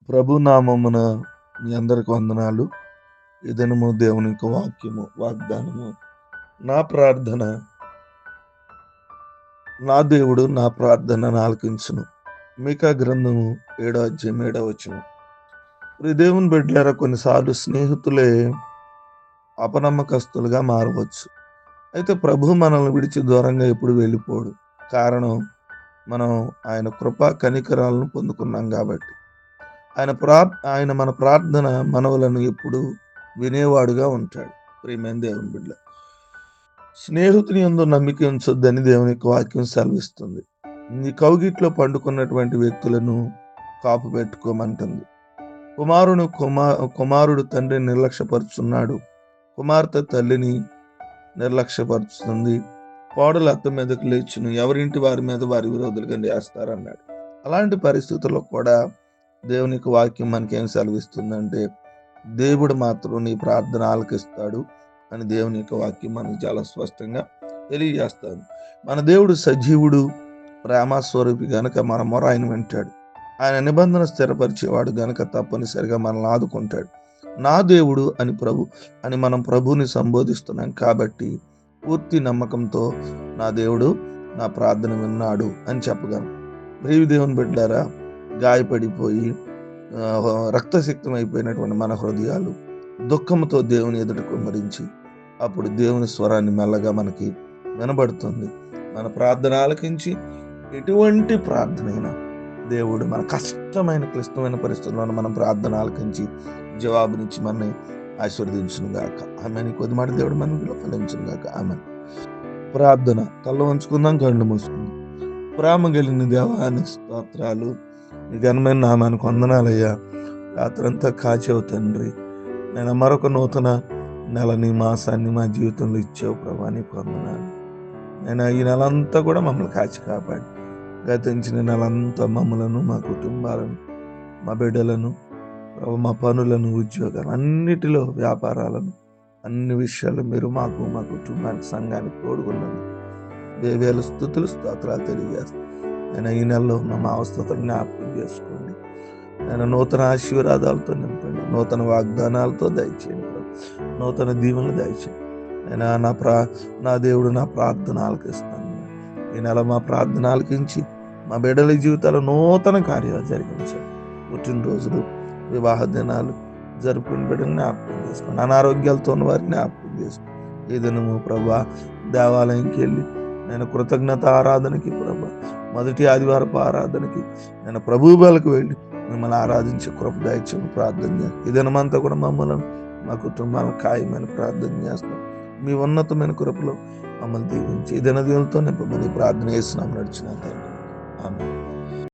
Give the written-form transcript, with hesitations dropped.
ప్రభు నామమున మీ అందరికి వందనాలు. ఈ దినము దేవుని యొక్క వాక్యము, వాగ్దానము. నా ప్రార్థన, నా దేవుడు నా ప్రార్థన ఆలకించును. మీకా గ్రంథము 7వ అధ్యాయం 7వ వచనం. ఈ దేవుని బిడ్డలారా, కొన్నిసార్లు స్నేహితులే అపనమ్మకస్తులుగా మారవచ్చు. అయితే ప్రభు మనల్ని విడిచి దూరంగా ఎప్పుడు వెళ్ళిపోడు. కారణం, మనం ఆయన కృపా కనికరాలను పొందుకున్నాం కాబట్టి. ఆయన మన ప్రార్థన మనవులను ఎప్పుడు వినేవాడుగా ఉంటాడు. ప్రియమైన దేవుని బిడ్డ, స్నేహితుని యందు నమ్మిక ఉంచొద్దని దేవుని యొక్క వాక్యం సెలవిస్తుంది. నీ కౌగిట్లో పండుకున్నటువంటి వ్యక్తులను కాపు పెట్టుకోమంటుంది. కుమారుడు తండ్రిని నిర్లక్ష్యపరుచున్నాడు, కుమార్తె తల్లిని నిర్లక్ష్యపరుస్తుంది. కోడలు అత్త మీదకు లేచును, ఎవరింటి వారి మీద వారి విరోధులుగా చేస్తారన్నాడు. అలాంటి పరిస్థితుల్లో కూడా దేవుని యొక్క వాక్యం మనకేం సెలవిస్తుందంటే, దేవుడు మాత్రం నీ ప్రార్థన ఆలకిస్తాడు అని దేవుని యొక్క వాక్యం మనకు చాలా స్పష్టంగా తెలియజేస్తాడు. మన దేవుడు సజీవుడు, ప్రేమస్వరూపి గనుక మన మొర ఆయన వింటాడు. ఆయన నిబంధన స్థిరపరిచేవాడు గనుక తప్పనిసరిగా మనల్ని ఆదుకుంటాడు. నా దేవుడు అని మనం ప్రభువుని సంబోధిస్తున్నాం కాబట్టి పూర్తి నమ్మకంతో నా దేవుడు నా ప్రార్థన విన్నాడు అని చెప్పగలం. ప్రియ దేవుని బిడ్డలారా, గాయపడిపోయి రక్తసిక్తం అయిపోయినటువంటి మన హృదయాలు దుఃఖంతో దేవుని ఎదుట కుమ్మరించి అప్పుడు దేవుని స్వరాన్ని మెల్లగా మనకి వినబడుతుంది. మన ప్రార్థన ఆలకించి ఎటువంటి ప్రార్థనైనా దేవుడు మన కష్టమైన క్లిష్టమైన పరిస్థితుల్లో మనం ప్రార్థన ఆలకించి జవాబునిచ్చి మనని ఆశీర్వదించును గాక. ఆమె కొద్ది మాట దేవుడు మనకి ఫలించును గాక. ఆమె ప్రార్థన కళ్ళు ఉంచుకుందాం, కళ్ళు మూసుకుందాం. ప్రేమ కలిగిన దేవానికి స్తోత్రాలు, నీ ఘనమైన నామానికి వందనాలయ్యా. రాత్రంతా కాచావు తండ్రి. నేను మరొక నూతన నెలని, మాసాన్ని మా జీవితంలో ఇచ్చావు ప్రభా, నీకు వందనాలు. నేను ఈ నెలంతా కూడా మమ్మల్ని కాచి కాపాడి, గతించిన నెలంతా మమ్మలను, మా కుటుంబాలను, మా బిడ్డలను, మా పనులను, ఉద్యోగాలు అన్నిటిలో, వ్యాపారాలను, అన్ని విషయాలు మీరు మాకు, మా కుటుంబానికి, సంఘానికి తోడుకున్నాను. వేవేల స్తుతులు, స్తోత్రాలు తెలియజేస్తాను. నేను ఈ నెలలో ఉన్న మా అవస్థతను జ్ఞాపకం చేసుకోండి. నేను నూతన ఆశీర్వాదాలతో నింపండి, నూతన వాగ్దానాలతో దయచేయండి, నూతన దీవెనలు దయచేయండి. నేను నా దేవుడు నా ప్రార్థన ఆలకిస్తాను. ఈ నెల మా ప్రార్థన ఆలకించి మా బిడ్డల జీవితాలు నూతన కార్యాలు జరిగించండి. పుట్టినరోజులు, వివాహ దినాలు జరుపుకుని బిడ్డలు జ్ఞాపకం చేసుకోండి. అనారోగ్యాలతో ఉన్న వారిని జ్ఞాపకం చేసుకోండి. ఈ దినము ప్రభా దేవాలయంకి వెళ్ళి నేను కృతజ్ఞత ఆరాధనకి, ప్రభా మొదటి ఆదివారపు ఆరాధనకి నేను ప్రభు బలకు వెళ్ళి మిమ్మల్ని ఆరాధించే కృప దయచేయమని ప్రార్థన చేస్తాను. ఈ దినమంతా కూడా మమ్మల్ని, మా కుటుంబాలను ఖాయమని ప్రార్థన చేస్తాం. మీ ఉన్నతమైన కృపలో మమ్మల్ని దీవించి ఈ దినదీవులతో నింపమని ప్రార్థన చేస్తున్నాం నడిచిన తండ్రి. ఆమేన్.